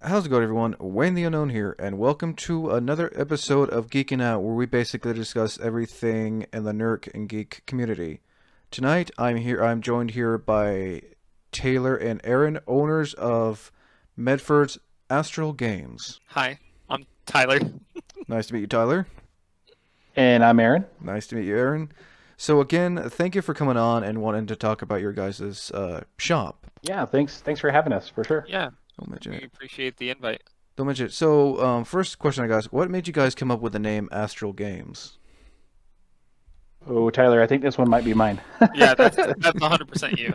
How's it going, everyone? Wayne the Unknown here, and welcome to another episode of Geeking Out, where we basically discuss everything in the nerd and geek community. Tonight, I'm joined here by Taylor and Aaron, owners of Medford's Astral Games. Hi, I'm Tyler. Nice to meet you, Tyler. And I'm Aaron. Nice to meet you, Aaron. So again, thank you for coming on and wanting to talk about your guys' shop. Yeah, thanks for having us for sure. Yeah, Don't mention we it. appreciate the invite. Don't mention it. So, first question I got is, what made you guys come up with the name Astral Games? Oh, Tyler, I think this one might be mine. Yeah, that's 100% you.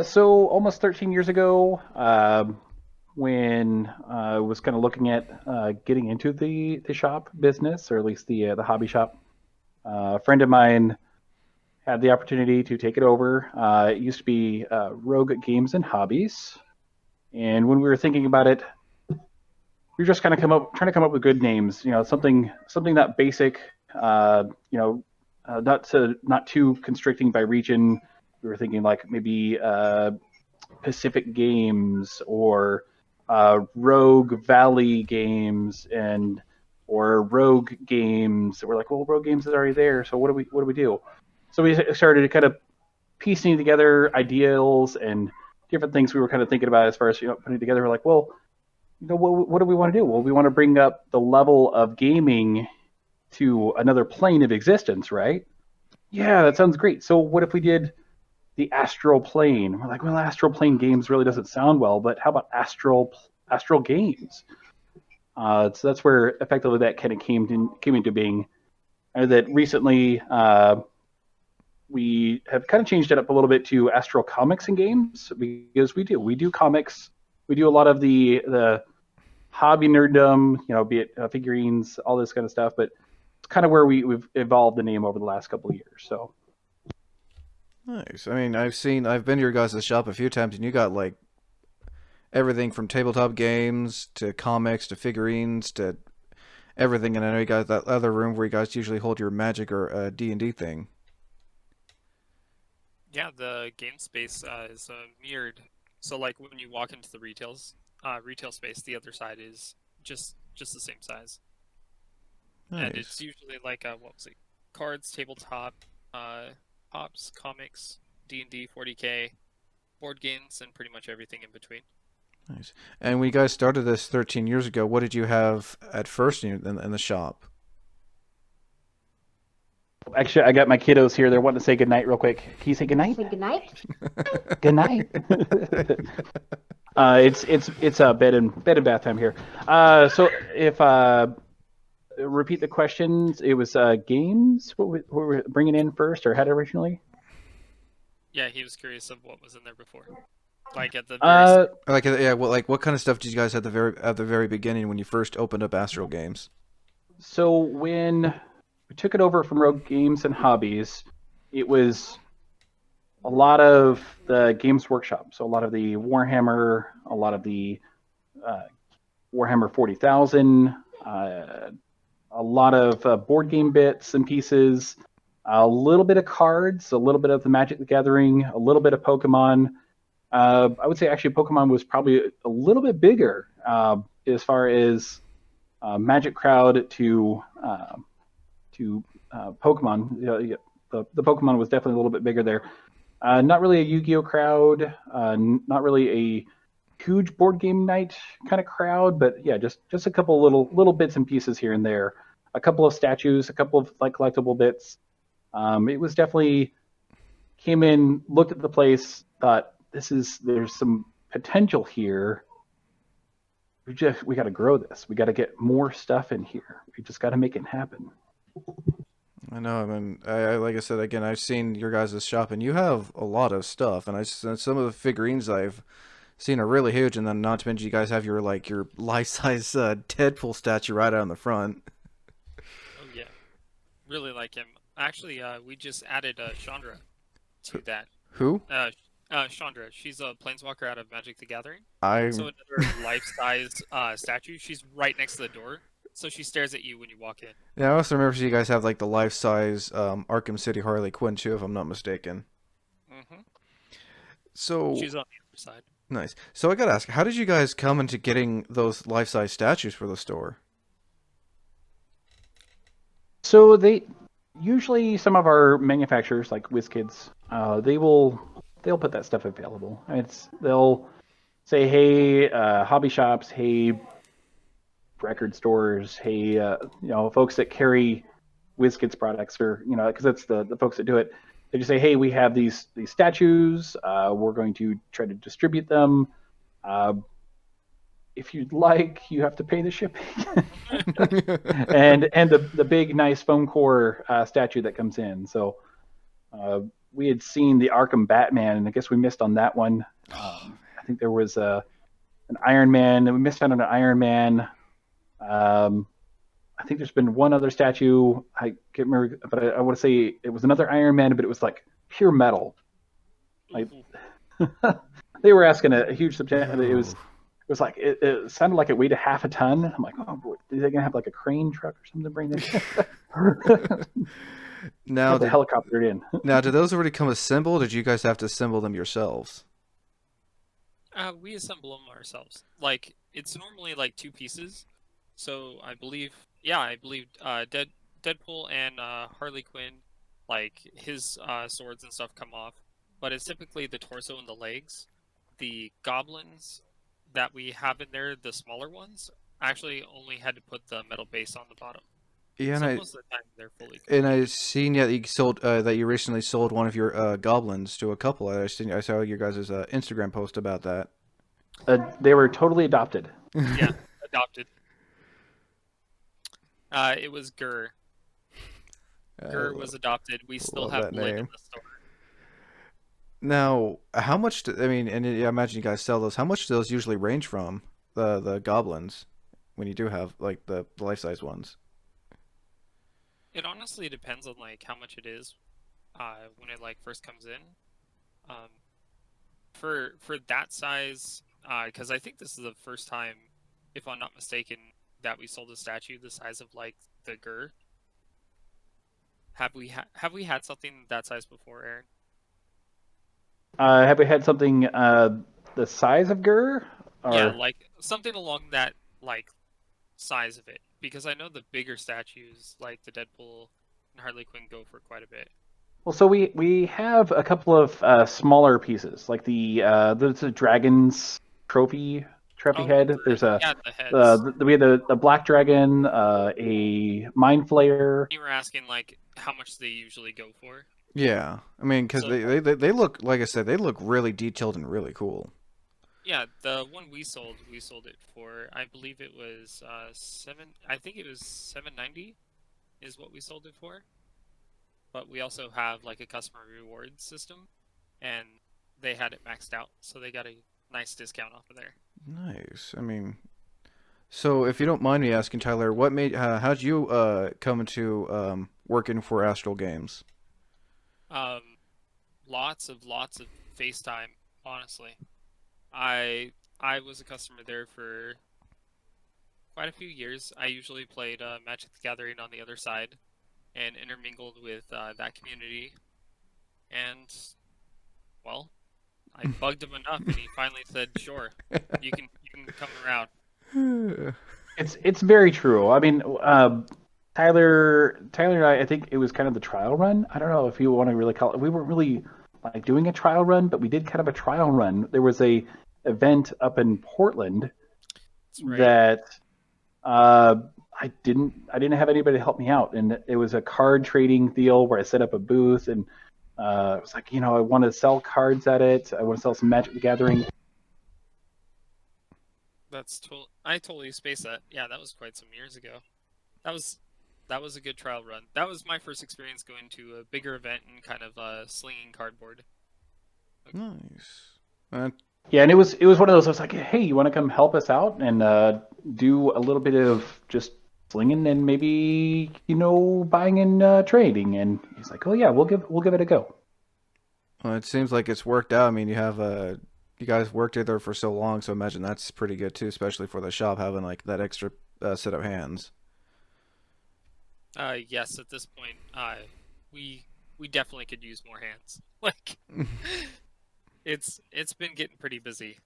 So almost 13 years ago, when I was kind of looking at getting into the shop business, or at least the hobby shop, a friend of mine had the opportunity to take it over. It used to be Rogue Games and Hobbies, and when we were thinking about it, we were just kind of trying to come up with good names. Something that basic. Uh, you know, not too constricting by region. We were thinking like maybe Pacific Games or Rogue Valley Games and or Rogue Games. We're like, well, Rogue Games is already there, so what do we do? So we started kind of piecing together ideals and different things we were kind of thinking about as far as putting together. We're like, well, what do we want to do? Well, we want to bring up the level of gaming to another plane of existence, right? Yeah, that sounds great. So what if we did the astral plane? We're like, well, astral plane games really doesn't sound well, but how about astral games? So that's where effectively that kind of came into being. And that recently we have kind of changed it up a little bit to astral comics and games because we do comics, we do a lot of the hobby nerddom, be it figurines, all this kind of stuff, but it's kind of where we've evolved the name over the last couple of years. So Nice. I mean, I've been to your guys' shop a few times, and you got like everything from tabletop games to comics to figurines to everything. And I know you got that other room where you guys usually hold your Magic or D&D thing. Yeah, the game space is mirrored. So like when you walk into the retail space, the other side is just the same size, and it's Nice. usually like what was it? Cards, tabletop, uh, pops, comics, D&D, 40K, board games, and pretty much everything in between. Nice. And when you guys started this 13 years ago, what did you have at first in the shop? actually, I got my kiddos here. They're wanting to say goodnight real quick. Can you say goodnight? Say goodnight. Good night. It's a bed and bath time here. So if repeat the questions, it was games. What we were bringing in first, or had originally? Yeah, he was curious of what was in there before. Like at the very Uh, Like, yeah, what kind of stuff did you guys have at the very beginning when you first opened up Astral Games? so when we took it over from Rogue Games and Hobbies, it was a lot of the Games Workshop. So a lot of the Warhammer, a lot of the uh, Warhammer 40,000, a lot of board game bits and pieces, a little bit of cards, a little bit of the Magic the Gathering, a little bit of Pokemon. I would say actually Pokemon was probably a little bit bigger as far as Magic crowd to Pokemon. The Pokemon was definitely a little bit bigger there. Not really a Yu-Gi-Oh crowd. Not really a huge board game night kind of crowd, but yeah, just a couple little bits and pieces here and there. A couple of statues, a couple of like collectible bits. It was definitely came in, looked at the place, thought there's some potential here. We got to grow this. We got to get more stuff in here. We just got to make it happen. I know. I mean, like I said again, I've seen your guys' shop, and you have a lot of stuff. And some of the figurines I've seen are really huge. And then not to mention, you guys have your life size Deadpool statue right out in the front. Oh yeah, really like him. Actually, we just added Chandra to that. Who? Chandra, she's a planeswalker out of Magic the Gathering. I So another life-size statue. She's right next to the door, so she stares at you when you walk in. Yeah. I also remember you guys have like the life size Arkham City Harley Quinn too, if I'm not mistaken. Hmm So She's on the other side. Nice. So I gotta ask, how did you guys come into getting those life-size statues for the store? So they usually some of our manufacturers like WizKids, they'll put that stuff available. They'll say, hey, hobby shops, hey, record stores, hey, folks that carry WizKids products, or because that's the folks that do it. They just say, hey, we have these statues. We're going to try to distribute them. Uh, if you'd like, you have to pay the shipping. and the big nice foam core statue that comes in. So we had seen the Arkham Batman, and I guess we missed on that one. I think there was an Iron Man, and we missed out on an Iron Man. I think there's been one other statue. I can't remember, but I want to say it was another Iron Man, but it was like pure metal. Like they were asking a huge subject. It was like it sounded like it weighed a half a ton. I'm like, oh, boy, are they gonna have like a crane truck or something to bring this? Now, Have the helicopter in. now, did those already come assembled? Or did you guys have to assemble them yourselves? We assemble them ourselves. Like it's normally like two pieces. So I believe Deadpool and Harley Quinn, like his swords and stuff come off, but it's typically the torso and the legs. The goblins that we have in there, the smaller ones, actually only had to put the metal base on the bottom. Yeah, So most of the time they're fully and I complete. seen that you sold that you recently sold one of your goblins to a couple. I saw your guys' Instagram post about that. They were totally adopted. Yeah, adopted. It was Gur. Gur was adopted. We still Love have that Lynn in name. the store. Now, how much? I mean, and I imagine you guys sell those. How much do those usually range from the goblins when you do have like the life size ones? It honestly depends on like how much it is when it like first comes in. Um, for that size, because I think this is the first time, if I'm not mistaken, that we sold a statue the size of like the Gur. Have we had something that size before, Aaron? Have we had something the size of Gur? Yeah, Or like something along that like size of it, because I know the bigger statues like the Deadpool and Harley Quinn go for quite a bit. well, so we have a couple of smaller pieces, like there's a dragon's trophy Oh, head. There's a the heads. we had the black dragon, a mind flayer. You were asking like how much they usually go for. Yeah, I mean, because So they look like I said, they look really detailed and really cool. yeah, the one we sold it for. I believe it was seven. I think it was 790 is what we sold it for. But we also have like a customer reward system, and they had it maxed out, so they got a nice discount off of there. Nice. I mean, so if you don't mind me asking, Tyler, what made how'd you come into working for Astral Games? Um, lots of FaceTime. Honestly, I was a customer there for quite a few years. I usually played Magic the Gathering on the other side and intermingled with that community. And well, I bugged him enough, and he finally said, "Sure, you can come around." It's very true. I mean, Tyler and I think it was kind of the trial run. I don't know if you want to really call it. We weren't really like doing a trial run, but we did kind of a trial run. There was a event up in Portland That's right. that I didn't have anybody to help me out, and it was a card trading deal where I set up a booth, and it was like, I want to sell cards at it. I want to sell some Magic the Gathering. I totally spaced that. Yeah, that was quite some years ago. That was that was a good trial run. That was my first experience going to a bigger event and kind of slinging cardboard. Nice. Uh, Yeah, and it was one of those. I was like, hey, you want to come help us out and do a little bit of just slinging and maybe buying and trading? And he's like, oh yeah, we'll give it a go. well, it seems like it's worked out. I mean, you guys worked together for so long, so I imagine that's pretty good too, especially for the shop having like that extra set of hands. Yes, at this point, we we definitely could use more hands. Like it's been getting pretty busy.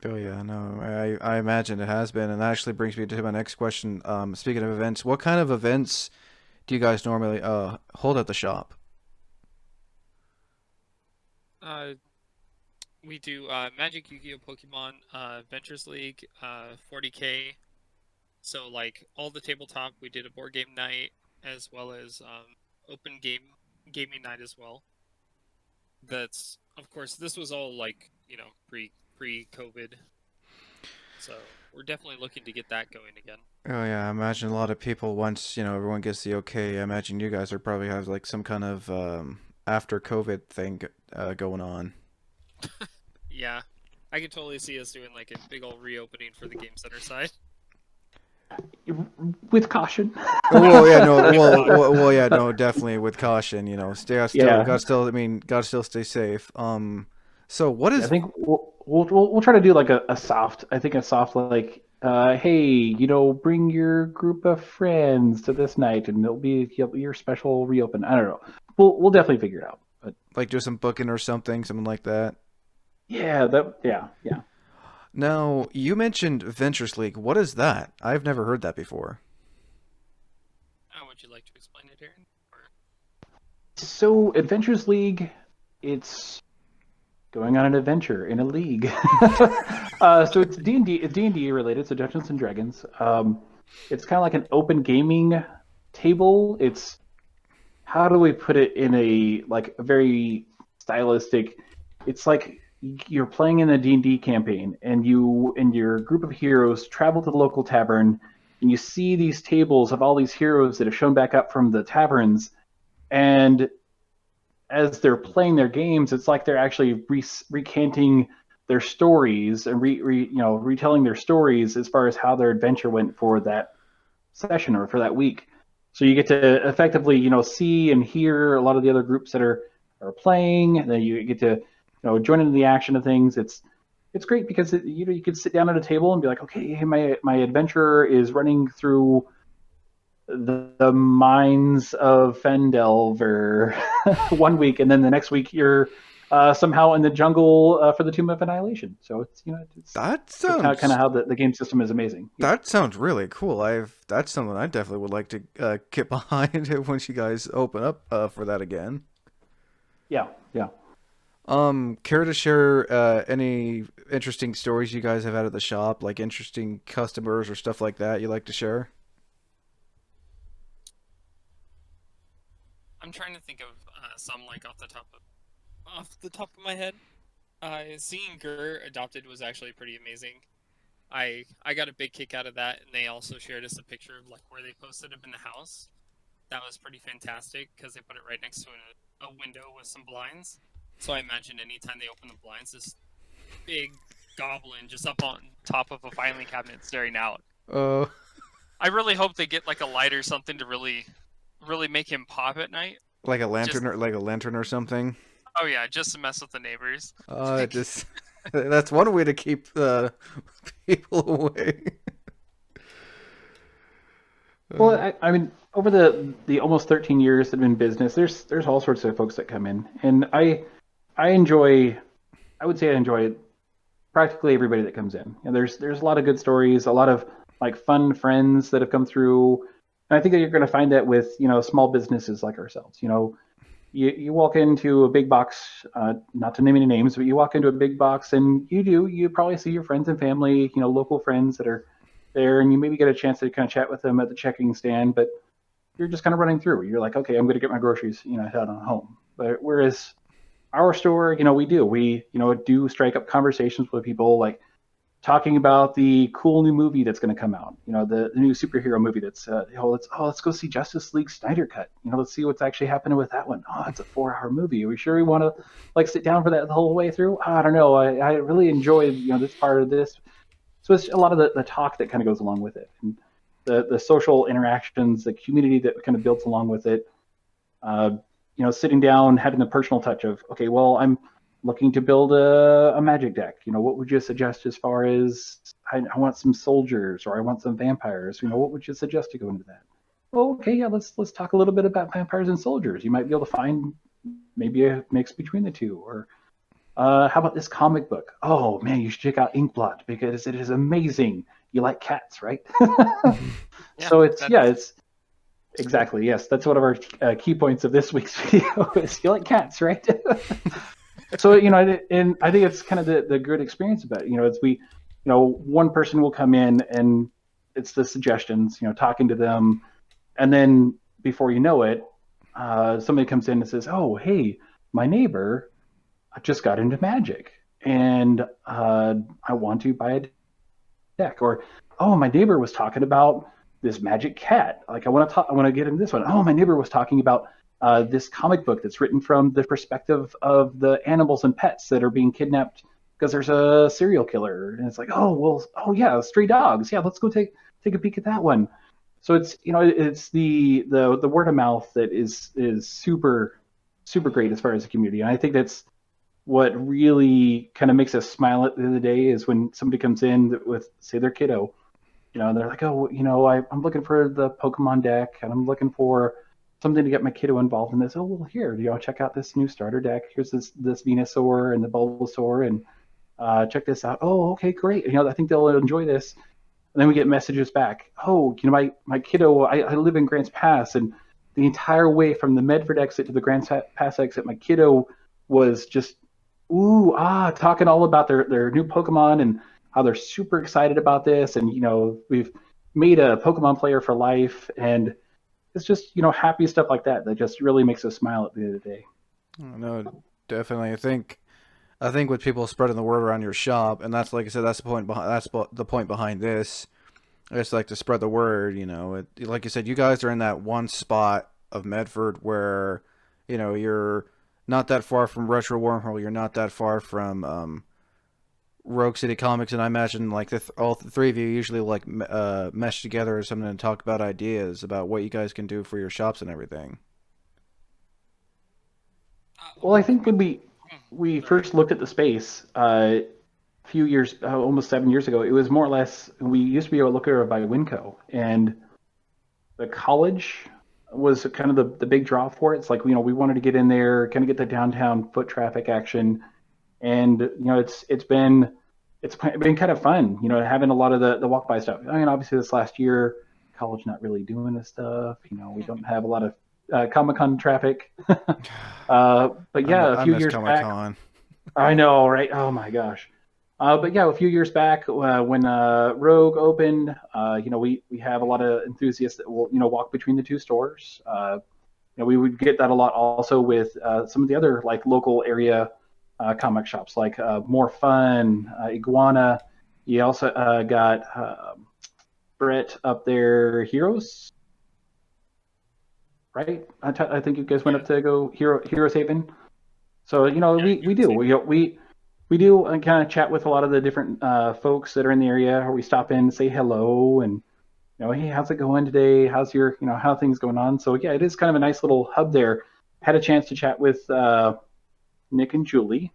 Oh yeah, no, I imagine it has been, and that actually brings me to my next question. Speaking of events, what kind of events do you guys normally hold at the shop? Uh, we do Magic, Yu-Gi-Oh, Pokemon, Ventures League, 40K. So like all the tabletop, we did a board game night as well as open gaming night as well. That's of course this was all like pre COVID, so we're definitely looking to get that going again. Oh yeah, I imagine a lot of people once everyone gets the okay. I imagine you guys are probably have like some kind of after COVID thing going on. Yeah, I could totally see us doing like a big old reopening for the game center side. With caution. Oh well, yeah, no, With yeah, no, definitely with caution. Stay still, Yeah, gotta still stay safe. So what yeah. I is think we'll try to do like a soft. I think a soft like, hey, bring your group of friends to this night, and it'll be your special reopen. I don't know. We'll definitely figure it out. But like do some booking or something like that? yeah, yeah. Now you mentioned Ventures League. What is that? I've never heard that before. would you like to explain it, Aaron? Or... So Adventures League, it's going on an adventure in a league. So it's D&D. It's D&D related. So Dungeons and Dragons. It's kind of like an open gaming table. It's how do we put it in a very stylistic. It's like you're playing in a D&D campaign, and you and your group of heroes travel to the local tavern, and you see these tables of all these heroes that have shown back up from the taverns, and as they're playing their games, it's like they're actually recanting their stories and retelling their stories as far as how their adventure went for that session or for that week. So you get to effectively, see and hear a lot of the other groups that are playing, and then you get to, join into the action of things. It's great because you could sit down at a table and be like, okay, hey, my adventurer is running through the mines of Fendelver one week, and then the next week you're somehow in the jungle for the Tomb of Annihilation. So it's That just kind of sounds how the game system is amazing. Yeah, that sounds really cool. That's something I definitely would like to get behind once you guys open up for that again. yeah, yeah. Care to share any interesting stories you guys have had at the shop, like interesting customers or stuff like that you like to share? I'm trying to think of some like off the top of my head. Seeing Gur adopted was actually pretty amazing. I got a big kick out of that, and they also shared us a picture of like where they posted him in the house. That was pretty fantastic because they put it right next to a window with some blinds. So I imagine anytime they open the blinds, this big goblin just up on top of a filing cabinet staring out. Uh, I really hope they get like a light or something to really make him pop at night. like a Just lantern or something. oh yeah, just to mess with the neighbors. Just that's one way to keep people away. Well, Uh, I mean, over the almost 13 years that I've been in business, there's all sorts of folks that come in, and I enjoy. I would say I enjoy practically everybody that comes in. There's a lot of good stories, a lot of like fun friends that have come through, and I think that you're going to find that with small businesses like ourselves. You walk into a big box, not to name any names, but you walk into a big box and you probably see your friends and family, local friends that are there, and you maybe get a chance to kind of chat with them at the checking stand, but you're just kind of running through. You're like, okay, I'm going to get my groceries, head on home. But whereas our store, we do strike up conversations with people, like talking about the cool new movie that's going to come out. The new superhero movie that's let's go see Justice League Snyder Cut. Let's see what's actually happening with that one. Oh, it's a 4-hour movie. Are we sure we want to like sit down for that the whole way through? Oh, I don't know. I really enjoyed this part of this. So it's a lot of the talk that kind of goes along with it, and the social interactions, the community that kind of builds along with it. Uh, Sitting down, having the personal touch of, okay, well, I'm looking to build a magic deck. What would you suggest as far as I want some soldiers or I want some vampires? What would you suggest to go into that? Well, okay, yeah, let's talk a little bit about vampires and soldiers. You might be able to find maybe a mix between the two, or How about this comic book? Oh man, you should check out Inkblot because it is amazing. You like cats, right? Yeah, So it's yeah, that's it's exactly yes. That's one of our key points of this week's video is you like cats, right? So and I think it's kind of the good experience about it. It's one person will come in and it's the suggestions, talking to them, and then before you know it, somebody comes in and says, "Oh, hey, my neighbor just got into magic, and I want to buy a deck." Or, "Oh, my neighbor was talking about this magic cat. Like, I want to get into this one." "Oh, my neighbor was talking about this comic book that's written from the perspective of the animals and pets that are being kidnapped because there's a serial killer." And it's like, "Oh, well, oh yeah, stray dogs. Yeah, let's go take a peek at that one." So it's the word of mouth that is super great as far as the community. And I think that's what really kind of makes us smile at the end of the day is when somebody comes in with, say, their kiddo, and they're like, "Oh, I'm looking for the Pokemon deck, and I'm looking for something to get my kiddo involved in this." "Oh, well, here, check out this new starter deck. Here's this Venusaur and the Bulbasaur, and check this out. Oh, okay, great. I think they'll enjoy this." And then we get messages back. "Oh, my kiddo, I live in Grants Pass, and the entire way from the Medford exit to the Grants Pass exit, my kiddo was just talking all about their new Pokemon and how they're super excited about this. And we've made a Pokemon player for life, and it's just happy stuff like that that just really makes us smile at the end of the day." No, definitely. I think with people spreading the word around your shop, and that's like I said, that's the point behind the point behind this. I just like to spread the word. Like you said, you guys are in that one spot of Medford where, you're not that far from Retro Wormhole. You're not that far from Rogue City Comics, and I imagine like all three of you usually like mesh together or something and talk about ideas about what you guys can do for your shops and everything. Well, I think when we sorry. first looked at the space, a few years, almost 7 years ago, it was more or less, we used to be able to look at it by Winco, and the college was kind of the big draw for it. It's like, we wanted to get in there, kind of get the downtown foot traffic action. And, it's been kind of fun, having a lot of the walk by stuff. I mean, obviously this last year, college not really doing this stuff. We don't have a lot of Comic-Con traffic. But yeah, a I few miss years Comic back, Con. I know, right? Oh my gosh. But yeah, a few years back when Rogue opened, we have a lot of enthusiasts that will walk between the two stores. We would get that a lot also with some of the other like local area comic shops like More Fun, Iguana. You also got Brett up there, Heroes, right? I think you guys went Yeah, up to go Heroes Haven. So yeah, we heroes do haven. we do kind of chat with a lot of the different folks that are in the area, or we stop in and say hello and "Hey, how's it going today? How's your how are things going on?" So yeah, it is kind of a nice little hub there. Had a chance to chat with Nick and Julie.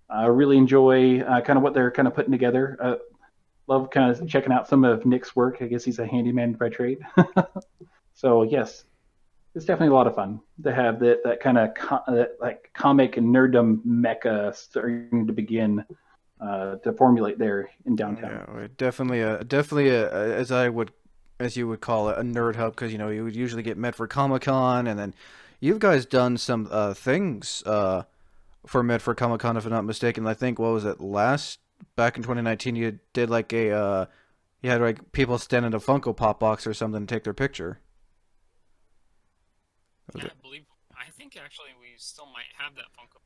Really enjoy kind of what they're kind of putting together. Love kind of checking out some of Nick's work. I guess he's a handyman by trade. So yes, it's definitely a lot of fun to have that kind of like comic and nerddom mecca starting to begin to formulate there in downtown. Yeah, definitely as you would call it, a nerd hub because you would usually get Medford Comic Con, and then you guys done some things for Medford Comic Con if I'm not mistaken. I think what was it last back in 2019 you did like a you had like people stand in a Funko Pop box or something to take their picture. Was Yeah, it? I think actually we still might have that Funko.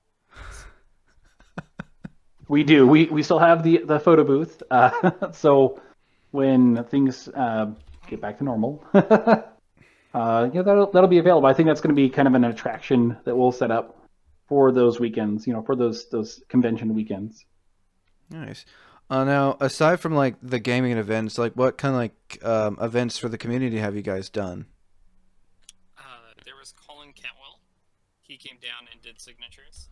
We do. We still have the photo booth. So when things get back to normal, that'll be available. I think that's going to be kind of an attraction that we'll set up for those weekends. For those convention weekends. Nice. Now, aside from like the gaming events, like what kind of like events for the community have you guys done? There was Colin Cantwell. He came down and did signatures.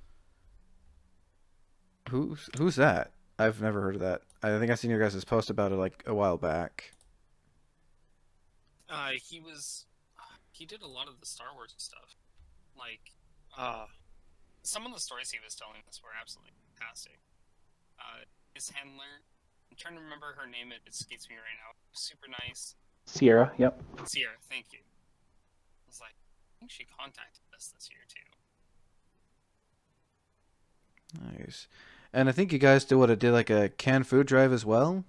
Who's that? I've never heard of that. I think I seen your guys' post about it like a while back. He was he did a lot of the Star Wars stuff. Like, uh, some of the stories he was telling us were absolutely fantastic. His handler, I'm trying to remember her name. It escapes me right now. Super nice. Sierra, yep. Sierra, thank you. I was like, I think she contacted us this year too. Nice. And I think you guys did like a canned food drive as well.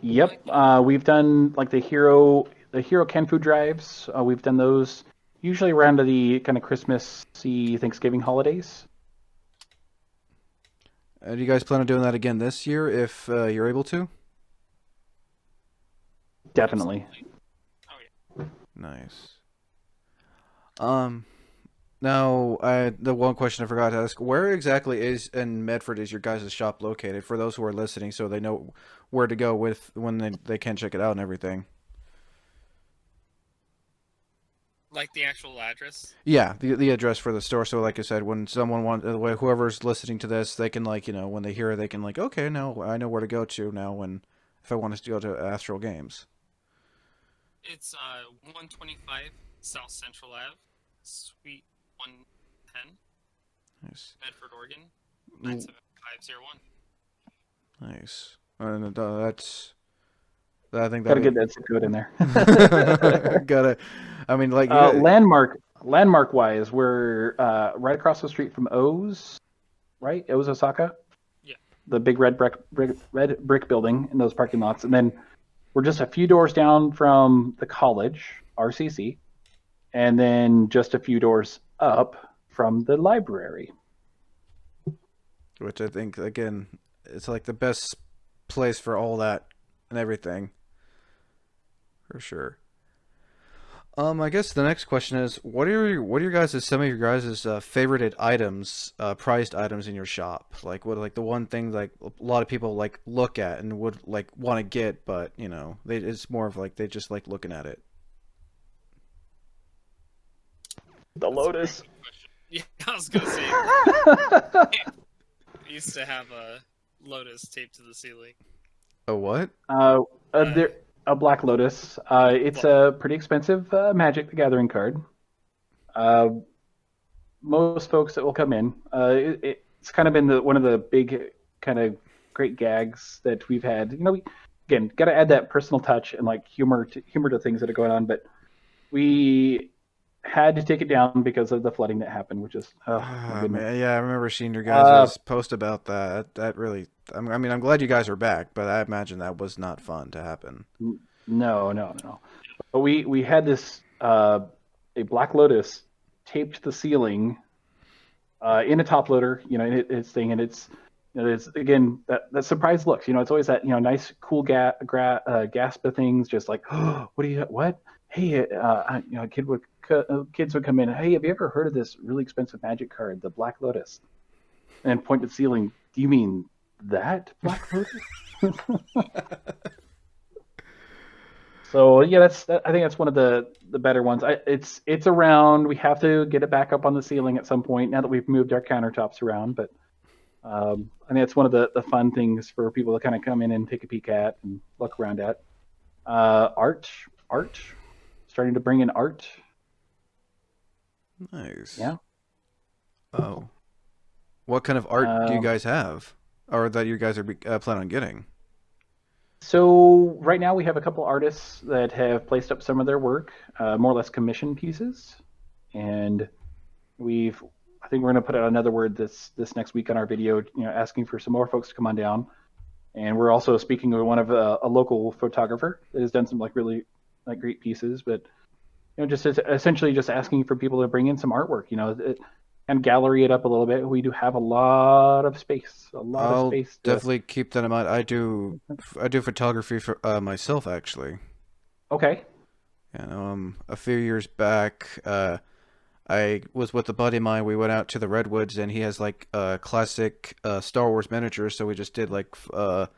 Yep. We've done like the hero canned food drives. We've done those usually around the kind of Christmassy Thanksgiving holidays. Do you guys plan on doing that again this year if you're able to? Definitely. Absolutely. Oh yeah. Nice. Now, the one question I forgot to ask: where exactly is in Medford is your guys' shop located? For those who are listening, so they know where to go with when they can check it out and everything. Like the actual address. Yeah, the address for the store. So, like I said, when someone whoever's listening to this, they can when they hear it, they can okay, now I know where to go to now when if I want to go to Astral Games. It's 125 South Central Ave, Suite 110, Nice, Medford, Oregon, Mm, 97501. nice, and I think Got to that get that zip code in there. gotta. I mean, like you. Landmark wise, we're right across the street from O's, right? O's Osaka, Yeah. the big red brick building in those parking lots, and then we're just a few doors down from the college, RCC, and then just a few doors up from the library. Which I think again, it's like the best place for all that and everything, for sure. I guess the next question is, what are your guys' some of your guys' favorited items, prized items in your shop? Like what like the one thing like a lot of people like look at and would like want to get, but it's more of like they just like looking at it. The That's a real Lotus. good question. Yeah, I was gonna say I used to have a Lotus taped to the ceiling. A what? Uh, Uh, a Black Lotus. It's well, a pretty expensive Magic the Gathering card. Uh, most folks that will come in, it's kind of been one of the big kind of great gags that we've had. Again, got to add that personal touch and like humor to things that are going on. But we had to take it down because of the flooding that happened, which is oh my Ah, goodness. man, yeah, I remember seeing your Uh, guys' post about that. That really, I mean, I'm glad you guys are back, but I imagine that was not fun to happen. no. But we had this a Black Lotus taped to the ceiling in a top loader, its thing, and it's again that surprise looks. It's always that nice cool gasp of things, just like oh, what? Hey, kids would come in. Hey, have you ever heard of this really expensive Magic card, the Black Lotus? And point to the ceiling. Do you mean that Black Lotus? So yeah, I think that's one of the better ones. It's around. We have to get it back up on the ceiling at some point now that we've moved our countertops around. But I think it's one of the fun things for people to kind of come in and take a peek at and look around at. Art, starting to bring in art. Nice. Yeah. Oh, what kind of art do you Um, guys have, or that you guys are planning on getting? so right now we have a couple artists that have placed up some of their work, more or less commission pieces, and I think we're going to put out another word this next week on our video, asking for some more folks to come on down. And we're also speaking with one of a local photographer that has done some like really like great pieces, but just essentially just asking for people to bring in some artwork, and gallery it up a little bit. We do have a lot of space, I'll to. definitely keep that in mind. I do photography for myself actually. Okay. A few years back, I was with a buddy of mine. We went out to the redwoods, and he has like classic Star Wars miniatures. So we just did like a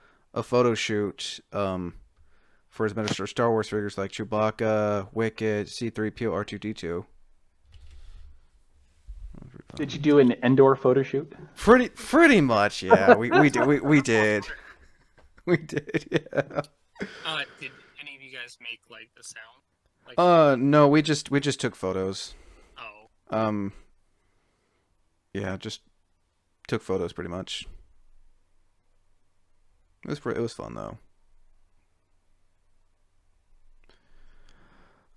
photo shoot for his miniature Star Wars figures like Chewbacca, Wicket, C-3PO, R2-D2. Did you do an indoor photo shoot? Pretty much, yeah. We did. We did, yeah. did any of you guys make like the sound? Like, No, we just took photos. oh, Um, yeah, just took photos pretty much. It was fun though.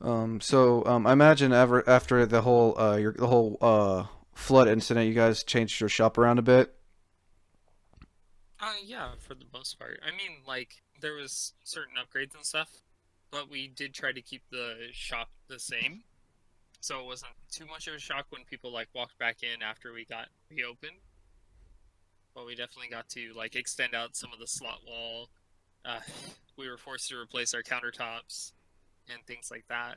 I imagine after the whole flood incident, you guys changed your shop around a bit. Yeah, for the most part. I mean, like, there was certain upgrades and stuff, but we did try to keep the shop the same, so it wasn't too much of a shock when people like walked back in after we got reopened. But we definitely got to like extend out some of the slot wall. Uh, we were forced to replace our countertops and things like that.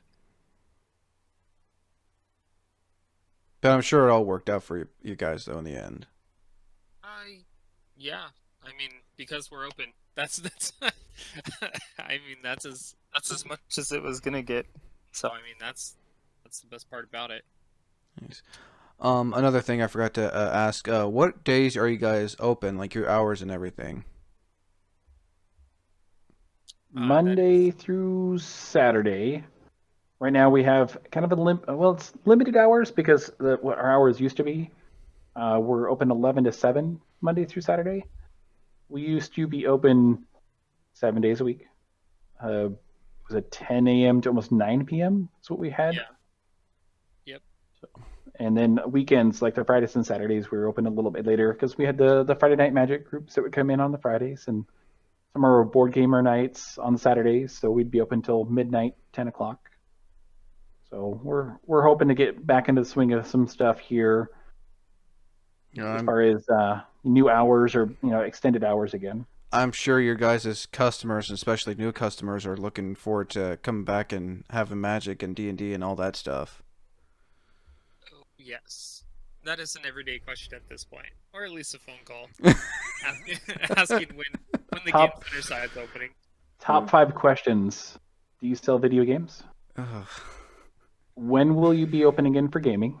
But I'm sure it all worked out for you guys though in the end. I, yeah. I mean, because we're open, that's. I mean, that's as much as it was gonna get. So I mean, that's the best part about it. Nice. Another thing I forgot to ask: what days are you guys open? Like your hours and everything. That Monday is, through Saturday. Right now we have kind of it's limited hours because what our hours used to be. We're open 11 to 7 Monday through Saturday. We used to be open 7 days a week. Was it 10 a.m. to almost 9 p.m.? That's what we had. yeah, yep. And then weekends, like the Fridays and Saturdays, we were open a little bit later because we had the Friday Night Magic groups that would come in on the Fridays, and some of our board gamer nights on the Saturdays. So we'd be open till midnight, 10 o'clock. So we're hoping to get back into the swing of some stuff here You know, as far as new hours or extended hours again. I'm sure your guys' customers, and especially new customers, are looking forward to coming back and having Magic and D and all that stuff. Oh, yes. That is an everyday question at this point, or at least a phone call asking, asking when the game Top center side's opening. top 5 questions. Do you sell video games? Ugh. When will you be open again for gaming?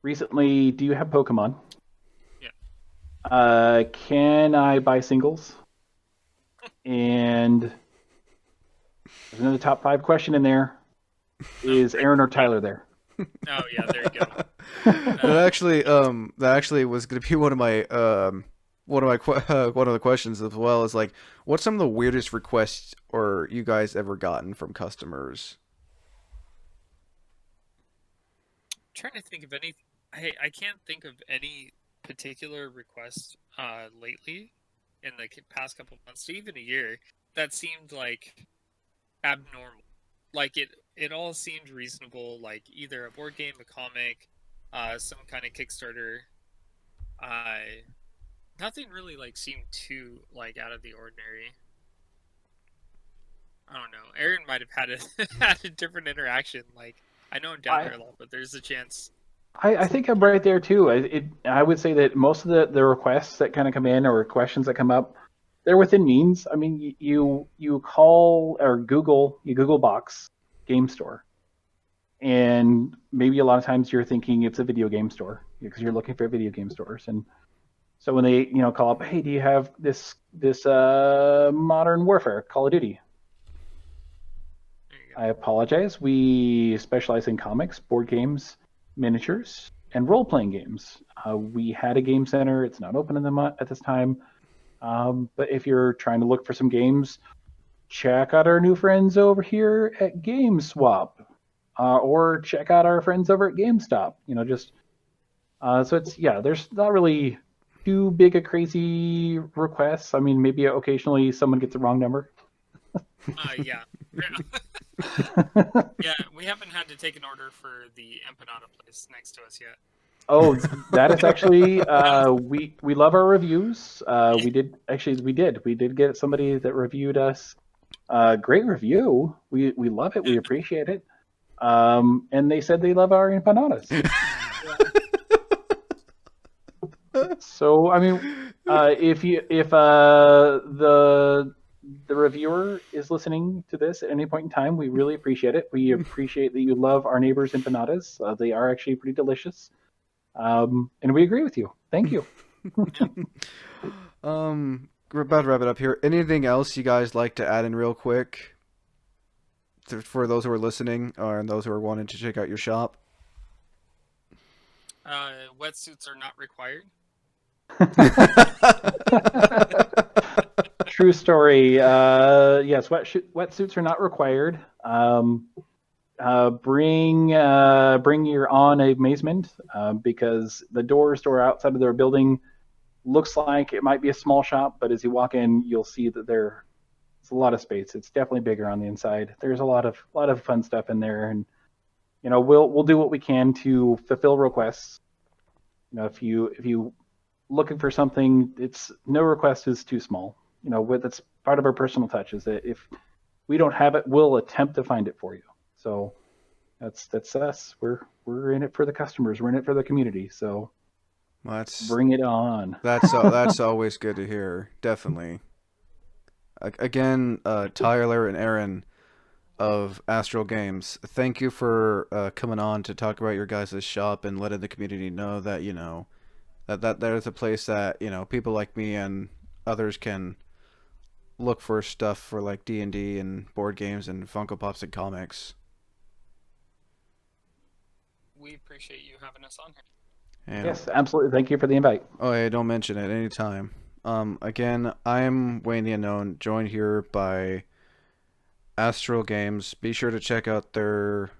Recently, do you have Pokemon? Yeah. Can I buy singles? And there's another top 5 question in there. Oh, Is great. Aaron or Tyler there? Oh yeah, there you go. That actually was going to be one of the questions as well. Is like, what's some of the weirdest requests or you guys ever gotten from customers? Trying to think of any. I can't think of any particular request lately in the past couple months to even a year that seemed like abnormal. Like it all seemed reasonable. Like either a board game, a comic, some kind of Kickstarter. Uh, Nothing really like seemed too like out of the ordinary. I don't know. Aaron might have had had a different interaction. Like I know I'm down I there a lot, but there's a chance. I think I'm right there too. I would say that most of the requests that kind of come in or questions that come up, they're within means. I mean, you call or Google Box game store, and maybe a lot of times you're thinking it's a video game store because you're looking for video game stores. And so when they call up, hey, do you have this Modern Warfare Call of Duty? There you I apologize. We specialize in comics, board games, miniatures, and role playing games. We had a game center. It's not open at this time. But if you're trying to look for some games, check out our new friends over here at GameSwap, or check out our friends over at GameStop. Just so it's there's not really too big a crazy requests. I mean, maybe occasionally someone gets the wrong number. Yeah. Yeah, we haven't had to take an order for the empanada place next to us yet. Oh, that is actually That was, we love our reviews. yeah, We did get somebody that reviewed us. Great review. We love it. We appreciate it. And they said they love our empanadas. yeah. So I mean, if the reviewer is listening to this at any point in time, we really appreciate it. We appreciate that you love our neighbors' empanadas. They are actually pretty delicious. And we agree with you. Thank you. We're about to wrap it up here. Anything else you guys like to add in real quick for those who are listening or those who are wanting to check out your shop? Wetsuits are not required. True story. Yes, wetsuits are not required. Bring your on amazement because the doors to outside of their building looks like it might be a small shop, but as you walk in, you'll see that it's a lot of space. It's definitely bigger on the inside. There's a lot of fun stuff in there, and we'll do what we can to fulfill requests. If you looking for something, it's no request is too small. That's part of our personal touch is that if we don't have it, we'll attempt to find it for you. So that's us. We're in it for the customers. We're in it for the community. So bring it on. That's always good to hear. Definitely. Again, Tyler and Aaron of Astral Games, thank you for coming on to talk about your guys' shop and letting the community know that that there's a place that people like me and others can look for stuff for like D&D and board games and Funko Pops and comics. We appreciate you having us on here. And, Yes, absolutely. Thank you for the invite. oh, hey, don't mention it anytime. Again, I'm Wayne the Unknown, joined here by Astral Games. Be sure to check out their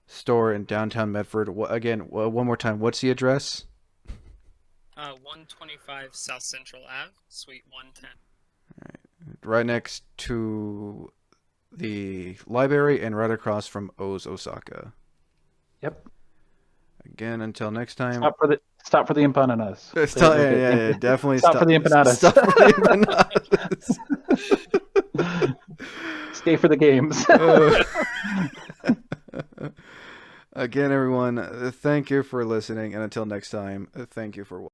store in downtown Medford. Again, one more time, what's the address? 125 South Central Ave, Suite 110. Right next to the library and right across from O's Osaka. Yep. Again, until next time. Stop for the empanadas. Yeah, definitely stop for the empanadas. Stop for the empanadas. Stay for the games. Again, everyone, thank you for listening, and until next time, thank you for watching.